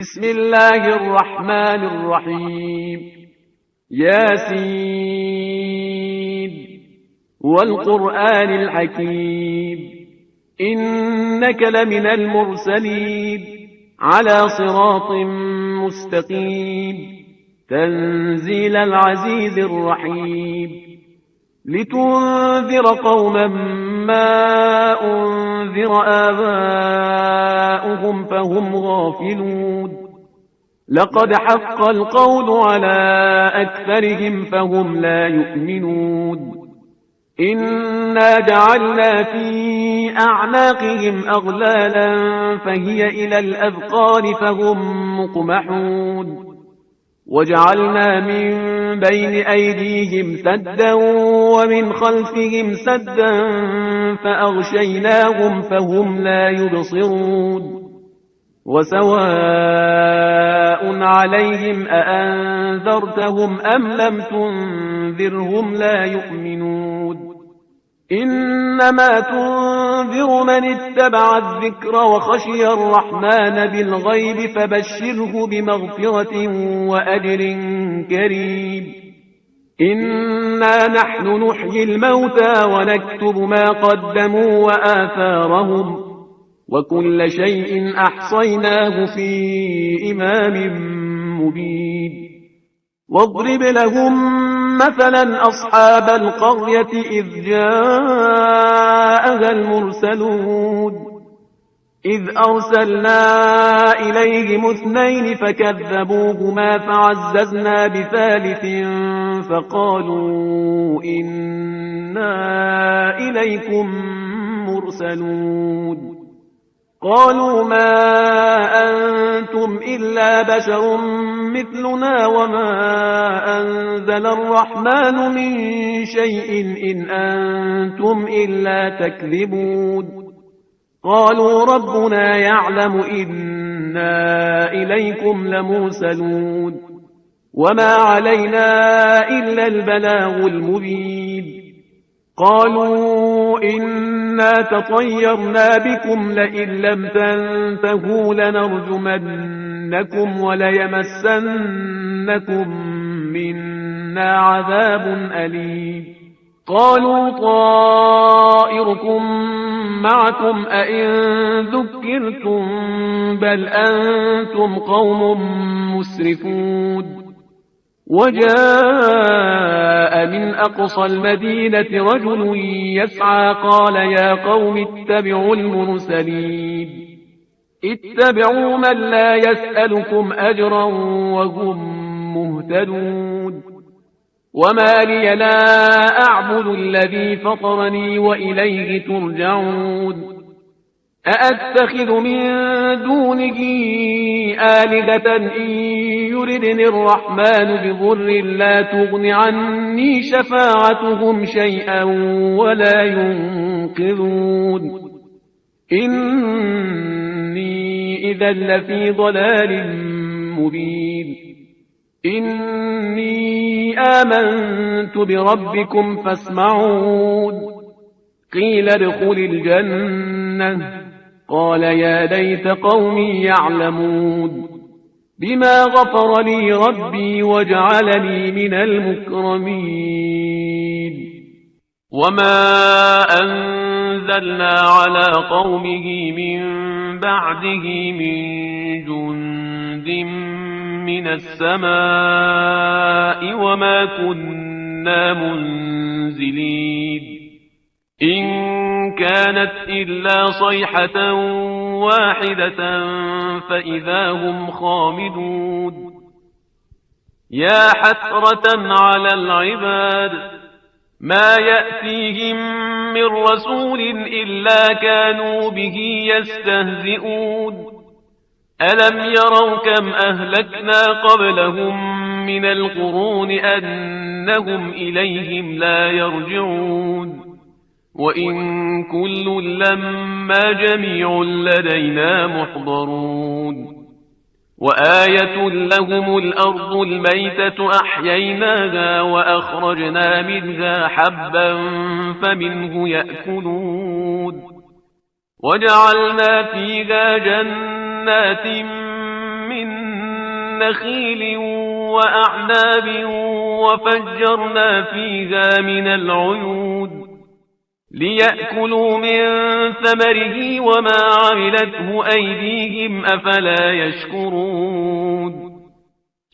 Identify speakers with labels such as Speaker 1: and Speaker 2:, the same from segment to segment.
Speaker 1: بسم الله الرحمن الرحيم. ياسين والقرآن الحكيم إنك لمن المرسلين على صراط مستقيم تنزيل العزيز الرحيم لتنذر قوما ما أنذر آباؤهم فهم غافلون لقد حق القول على أكثرهم فهم لا يؤمنون إنا جعلنا في أعناقهم أغلالا فهي إلى الأذقان فهم مقمحون وجعلنا من بين أيديهم سدا ومن خلفهم سدا فأغشيناهم فهم لا يبصرون وسواء عليهم أأنذرتهم أم لم تنذرهم لا يؤمنون إنما تنذر من اتبع الذكر وخشي الرحمن بالغيب فبشره بمغفرة وأجر كريم إنا نحن نحيي الموتى ونكتب ما قدموا وآثارهم وكل شيء أحصيناه في إمام مبين واضرب لهم مثلا أصحاب القرية إذ جاءها المرسلون إذ أرسلنا إليهم اثنين فكذبوهما فعززنا بثالث فقالوا إنا إليكم مرسلون قالوا ما أنتم إلا بشر مثلنا وما أنزل الرحمن من شيء إن أنتم إلا تكذبون قالوا ربنا يعلم إنا إليكم لمرسلون وما علينا إلا البلاغ المبين قالوا إنا تطيرنا بكم لئن لم تنتهوا لنرجمنكم وليمسنكم منا عذاب أليم قالوا طائركم معكم أئن ذكرتم بل أنتم قوم مسرفون وجاء من أقصى المدينة رجل يسعى قال يا قوم اتبعوا المرسلين اتبعوا من لا يسألكم أجرا وهم مهتدون وما لي لا أعبد الذي فطرني وإليه ترجعون أأتخذ من دونه آلهة إن يردني الرحمن بضر لا تغن عني شفاعتهم شيئا ولا ينقذون إني إذا لفي ضلال مبين إني آمنت بربكم فاسمعون قيل ادخل الجنة قال يا ليت قومي يعلمون بما غفر لي ربي وجعلني من المكرمين وما أنزلنا على قومه من بعده من جند من السماء وما كنا منزلين إن كانت إلا صيحة واحدة فإذا هم خامدون يا حسرة على العباد ما يأتيهم من رسول إلا كانوا به يستهزئون ألم يروا كم أهلكنا قبلهم من القرون أنهم إليهم لا يرجعون وإن كل لما جميع لدينا محضرون وآية لهم الأرض الميتة أحييناها وأخرجنا منها حبا فمنه يأكلون وجعلنا فيها جنات من نخيل وأعناب وفجرنا فيها من العيون ليأكلوا من ثمره وما عملته أيديهم أفلا يشكرون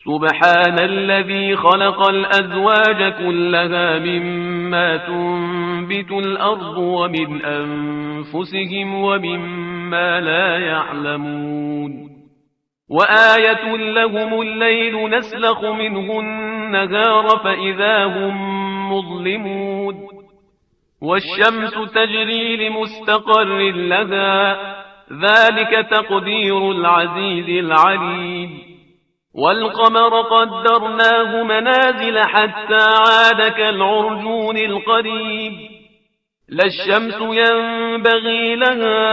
Speaker 1: سبحان الذي خلق الأزواج كلها مما تنبت الأرض ومن أنفسهم ومما لا يعلمون وآية لهم الليل نسلخ منه النهار فإذا هم مظلمون والشمس تجري لمستقر لها ذلك تقدير العزيز العليم والقمر قدرناه منازل حتى عاد كالعرجون القديم لا الشمس ينبغي لها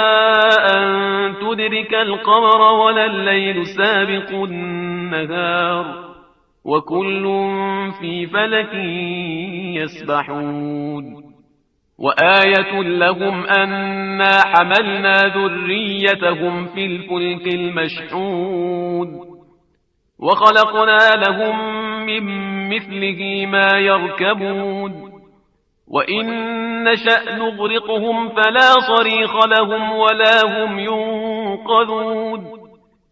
Speaker 1: أن تدرك القمر ولا الليل سابق النهار وكل في فلك يسبحون وآية لهم أنا حملنا ذريتهم في الفلك المشحون وخلقنا لهم من مثله ما يركبون وإن نشأ نغرقهم فلا صريخ لهم ولا هم ينقذون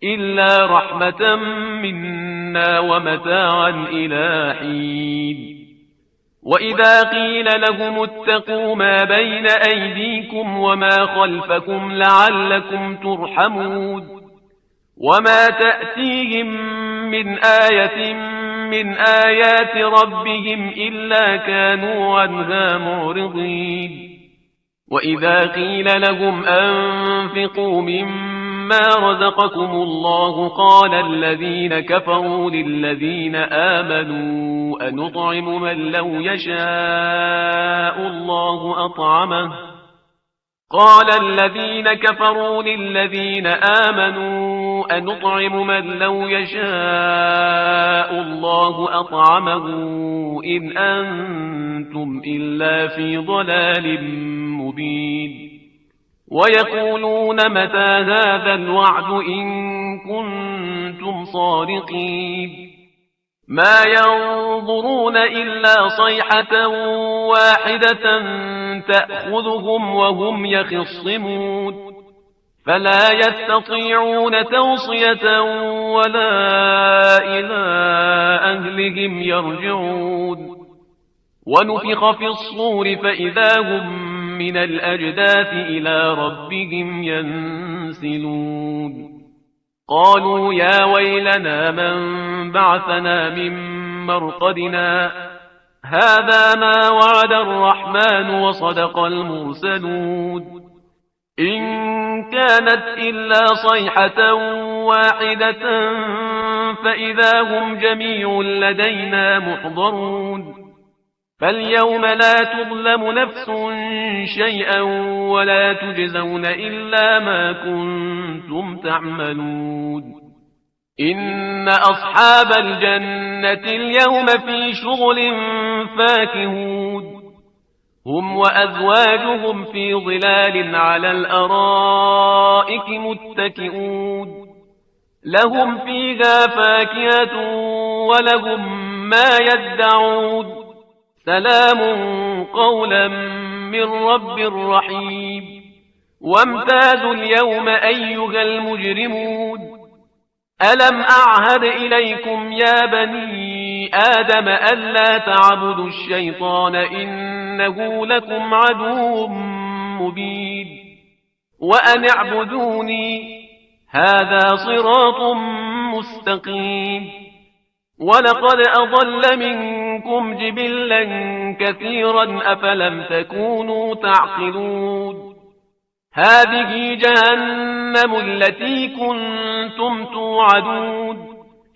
Speaker 1: إلا رحمة منا ومتاعا إلى حين وإذا قيل لهم اتقوا ما بين أيديكم وما خلفكم لعلكم ترحمون وما تأتيهم من آية من آيات ربهم إلا كانوا عنها معرضين وإذا قيل لهم أنفقوا مما رزقكم الله قال الذين كفروا للذين آمنوا أنطعم من لو يشاء الله أطعمه قال الذين كفروا للذين آمنوا أنطعم من لو يشاء الله أطعمه إن أنتم إلا في ضلال مبين ويقولون متى هذا الوعد إن كنتم صادقين ما ينظرون إلا صيحة واحدة تأخذهم وهم يخصمون فلا يستطيعون توصية ولا إلى أهلهم يرجعون ونفخ في الصور فإذا هم من الأجداث إلى ربهم ينسلون قالوا يا ويلنا من بعثنا من مرقدنا هذا ما وعد الرحمن وصدق المرسلون إن كانت إلا صيحة واحدة فإذا هم جميع لدينا محضرون فاليوم لا تظلم نفس شيئا ولا تجزون إلا ما كنتم تعملون إن أصحاب الجنة اليوم في شغل فاكهون هم وأزواجهم في ظلال على الأرائك متكئون لهم فيها فاكهة ولهم ما يدعون سلام قولا من رب رحيم وامتازوا اليوم أيها المجرمون ألم أعهد إليكم يا بني آدم ألا تعبدوا الشيطان إنه لكم عدو مبين وأن اعبدوني هذا صراط مستقيم ولقد أضل منكم جبلا كثيرا أفلم تكونوا تعقلون هذه جهنم التي كنتم توعدون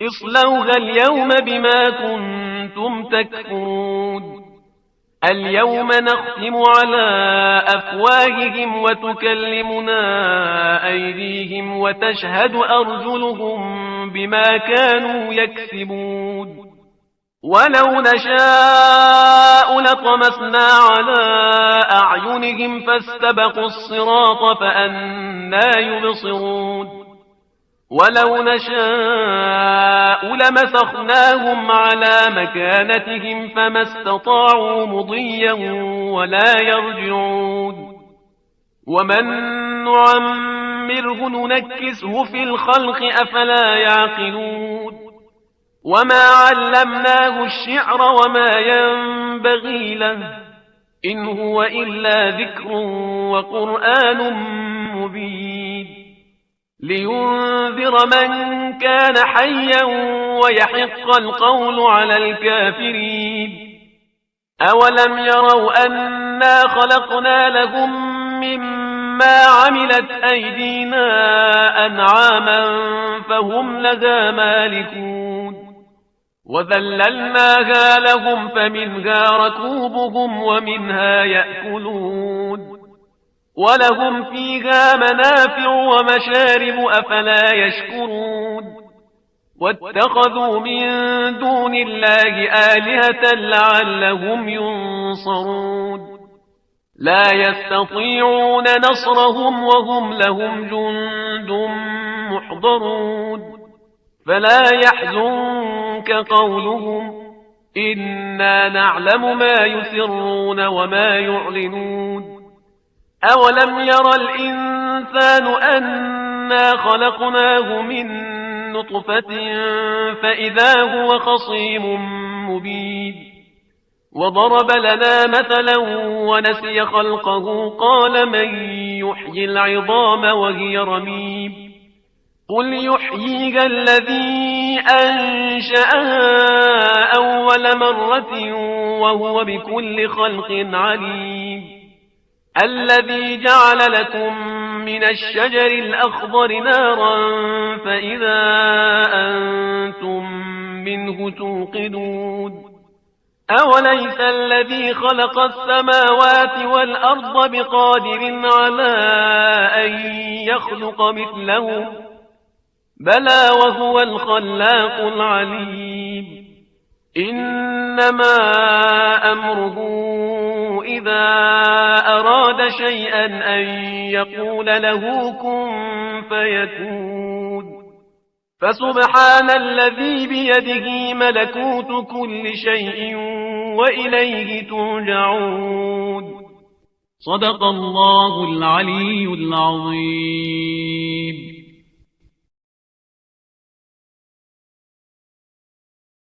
Speaker 1: اصلوها اليوم بما كنتم تكفرون اليوم نختم على أفواههم وتكلمنا أيديهم وتشهد أرجلهم بما كانوا يكسبون ولو نشاء لطمسنا على أعينهم فاستبقوا الصراط فأنى يبصرون ولو نشاء لمسخناهم على مكانتهم فما استطاعوا مضيا ولا يرجعون ومن نعمره ننكسه في الخلق أفلا يعقلون وما علمناه الشعر وما ينبغي له إن هو إلا ذكر وقرآن مبين لينذر من كان حيا ويحق القول على الكافرين أولم يروا أنا خلقنا لهم مما عملت أيدينا أنعاما فهم لها مالكون وذللناها لهم فمنها ركوبهم ومنها يأكلون ولهم فيها منافع ومشارب أفلا يشكرون واتخذوا من دون الله آلهة لعلهم ينصرون لا يستطيعون نصرهم وهم لهم جند محضرون فلا يحزنك قولهم إنا نعلم ما يسرون وما يعلنون أولم ير الإنسان أنا خلقناه من نطفة فإذا هو خصيم مبين وضرب لنا مثلا ونسي خلقه قال من يحيي العظام وهي رميم قل يحييها الذي أنشأها أول مرة وهو بكل خلق عليم الذي جعل لكم من الشجر الأخضر نارا فإذا أنتم منه توقدون أوليس الذي خلق السماوات والأرض بقادر على أن يخلق مثلهم بلى وهو الخلاق العليم إنما أمره إذا أراد شيئا أن يقول له كن فيكون فسبحان الذي بيده ملكوت كل شيء وإليه ترجعون صدق الله العلي العظيم.